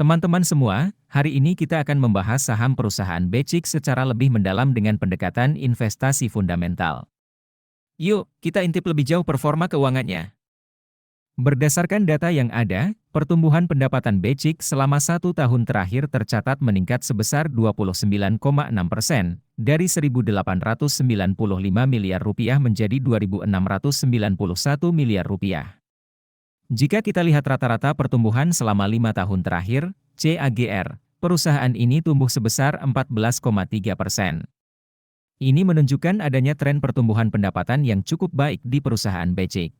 Teman-teman semua, hari ini kita akan membahas saham perusahaan BCIC secara lebih mendalam dengan pendekatan investasi fundamental. Yuk, kita intip lebih jauh performa keuangannya. Berdasarkan data yang ada, pertumbuhan pendapatan BCIC selama 1 tahun terakhir tercatat meningkat sebesar 29,6%, dari Rp1.895 miliar menjadi Rp2.691 miliar. Jika kita lihat rata-rata pertumbuhan selama 5 tahun terakhir, CAGR, perusahaan ini tumbuh sebesar 14,3%. Ini menunjukkan adanya tren pertumbuhan pendapatan yang cukup baik di perusahaan BCIC.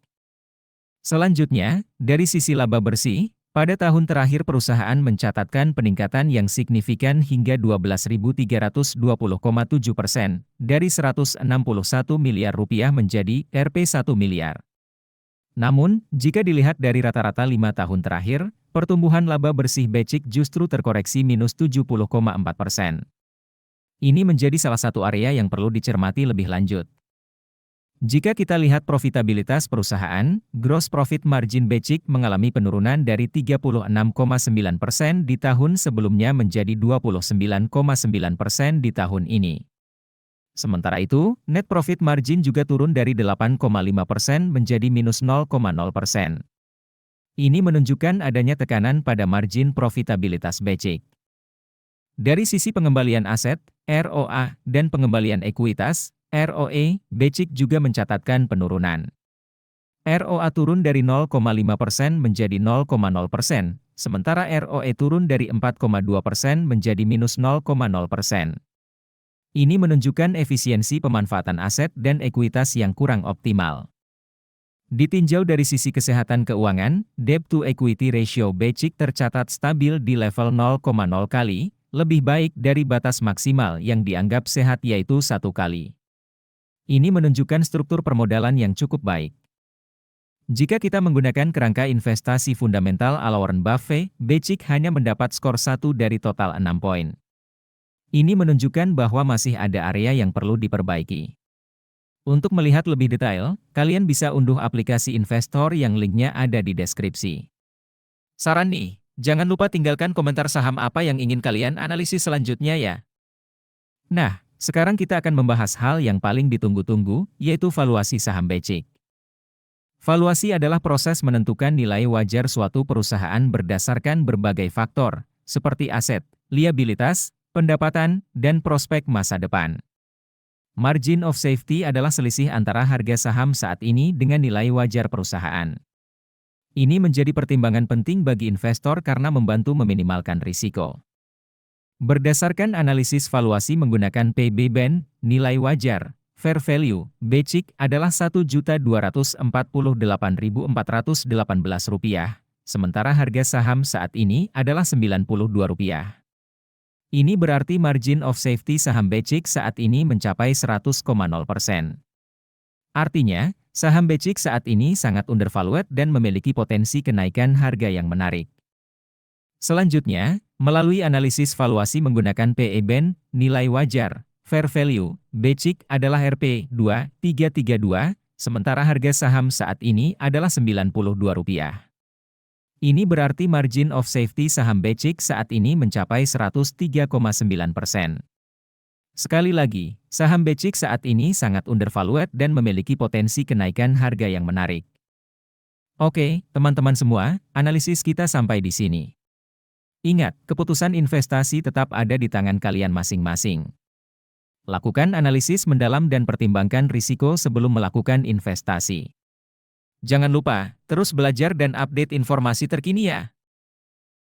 Selanjutnya, dari sisi laba bersih, pada tahun terakhir perusahaan mencatatkan peningkatan yang signifikan hingga 12.320,7%, dari Rp161 miliar menjadi Rp1 miliar. Namun, jika dilihat dari rata-rata 5 tahun terakhir, pertumbuhan laba bersih BCIC justru terkoreksi minus 70,4%. Ini menjadi salah satu area yang perlu dicermati lebih lanjut. Jika kita lihat profitabilitas perusahaan, gross profit margin BCIC mengalami penurunan dari 36,9% di tahun sebelumnya menjadi 29,9% di tahun ini. Sementara itu, net profit margin juga turun dari 8,5% menjadi minus 0,0%. Ini menunjukkan adanya tekanan pada margin profitabilitas BCIC. Dari sisi pengembalian aset, ROA, dan pengembalian ekuitas, ROE, BCIC juga mencatatkan penurunan. ROA turun dari 0,5% menjadi 0,0%, sementara ROE turun dari 4,2% menjadi minus 0,0%. Ini menunjukkan efisiensi pemanfaatan aset dan ekuitas yang kurang optimal. Ditinjau dari sisi kesehatan keuangan, debt-to-equity ratio BCIC tercatat stabil di level 0,0 kali, lebih baik dari batas maksimal yang dianggap sehat yaitu 1 kali. Ini menunjukkan struktur permodalan yang cukup baik. Jika kita menggunakan kerangka investasi fundamental ala Warren Buffett, BCIC hanya mendapat skor 1 dari total 6 poin. Ini menunjukkan bahwa masih ada area yang perlu diperbaiki. Untuk melihat lebih detail, kalian bisa unduh aplikasi investor yang linknya ada di deskripsi. Saran nih, jangan lupa tinggalkan komentar saham apa yang ingin kalian analisis selanjutnya ya. Nah, sekarang kita akan membahas hal yang paling ditunggu-tunggu, yaitu valuasi saham BCIC. Valuasi adalah proses menentukan nilai wajar suatu perusahaan berdasarkan berbagai faktor, seperti aset, liabilitas, pendapatan, dan prospek masa depan. Margin of safety adalah selisih antara harga saham saat ini dengan nilai wajar perusahaan. Ini menjadi pertimbangan penting bagi investor karena membantu meminimalkan risiko. Berdasarkan analisis valuasi menggunakan PB Band, nilai wajar, fair value, BCIC adalah Rp1.248.418, sementara harga saham saat ini adalah Rp92. Ini berarti margin of safety saham BCIC saat ini mencapai 100,0%. Artinya, saham BCIC saat ini sangat undervalued dan memiliki potensi kenaikan harga yang menarik. Selanjutnya, melalui analisis valuasi menggunakan PE Band, nilai wajar, fair value, BCIC adalah Rp2.332, sementara harga saham saat ini adalah Rp92. Ini berarti margin of safety saham BCIC saat ini mencapai 103,9%. Sekali lagi, saham BCIC saat ini sangat undervalued dan memiliki potensi kenaikan harga yang menarik. Oke, teman-teman semua, analisis kita sampai di sini. Ingat, keputusan investasi tetap ada di tangan kalian masing-masing. Lakukan analisis mendalam dan pertimbangkan risiko sebelum melakukan investasi. Jangan lupa, terus belajar dan update informasi terkini ya.